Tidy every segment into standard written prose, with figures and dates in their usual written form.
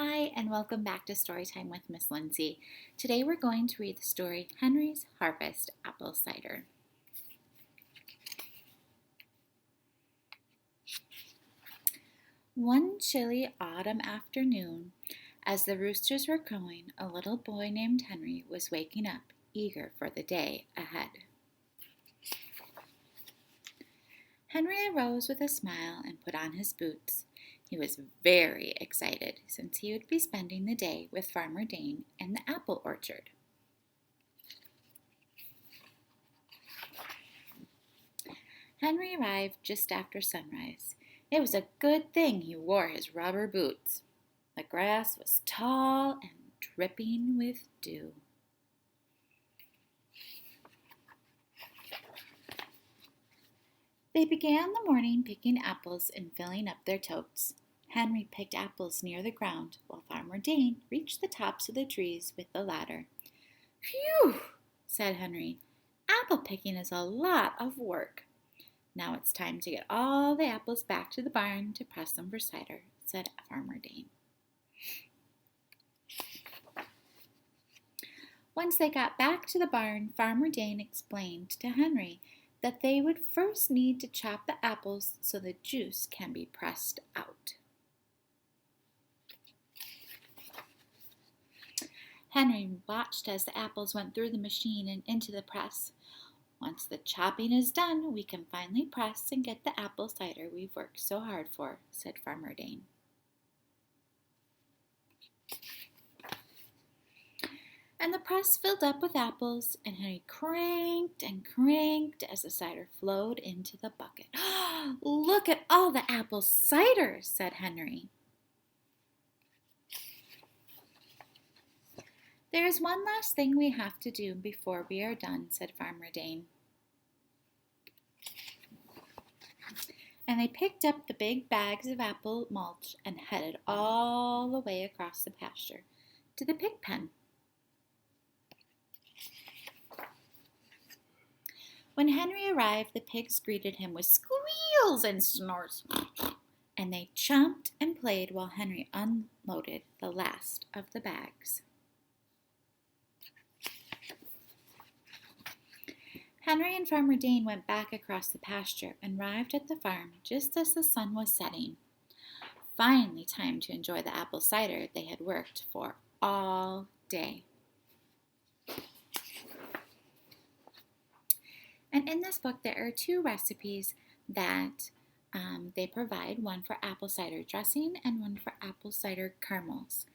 Hi, and welcome back to Storytime with Miss Lindsey. Today we're going to read the story Henry's Harvest Apple Cider. One chilly autumn afternoon, as the roosters were crowing, a little boy named Henry was waking up, eager for the day ahead. Henry arose with a smile and put on his boots. He was very excited since he would be spending the day with Farmer Dane and the apple orchard. Henry arrived just after sunrise. It was a good thing he wore his rubber boots. The grass was tall and dripping with dew. They began the morning picking apples and filling up their totes. Henry picked apples near the ground, while Farmer Dane reached the tops of the trees with the ladder. "Phew," said Henry. "Apple picking is a lot of work." "Now it's time to get all the apples back to the barn to press them for cider," said Farmer Dane. Once they got back to the barn, Farmer Dane explained to Henry that they would first need to chop the apples so the juice can be pressed out. Henry watched as the apples went through the machine and into the press. "Once the chopping is done, we can finally press and get the apple cider we've worked so hard for," said Farmer Dane. And the press filled up with apples, and Henry cranked and cranked as the cider flowed into the bucket. "Look at all the apple cider," said Henry. "There is one last thing we have to do before we are done," said Farmer Dane. And they picked up the big bags of apple mulch and headed all the way across the pasture to the pig pen. When Henry arrived, the pigs greeted him with squeals and snorts, and they chomped and played while Henry unloaded the last of the bags. Henry and Farmer Dane went back across the pasture and arrived at the farm just as the sun was setting. Finally, time to enjoy the apple cider they had worked for all day. And in this book, there are two recipes that they provide, one for apple cider dressing and one for apple cider caramels.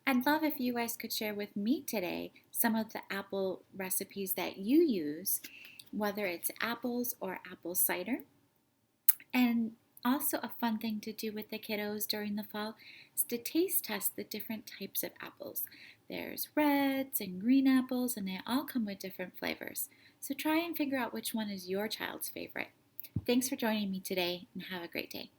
I'd love if you guys could share with me today some of the apple recipes that you use, whether it's apples or apple cider. And also a fun thing to do with the kiddos during the fall is to taste test the different types of apples. There's reds and green apples, and they all come with different flavors. So try and figure out which one is your child's favorite. Thanks for joining me today, and have a great day.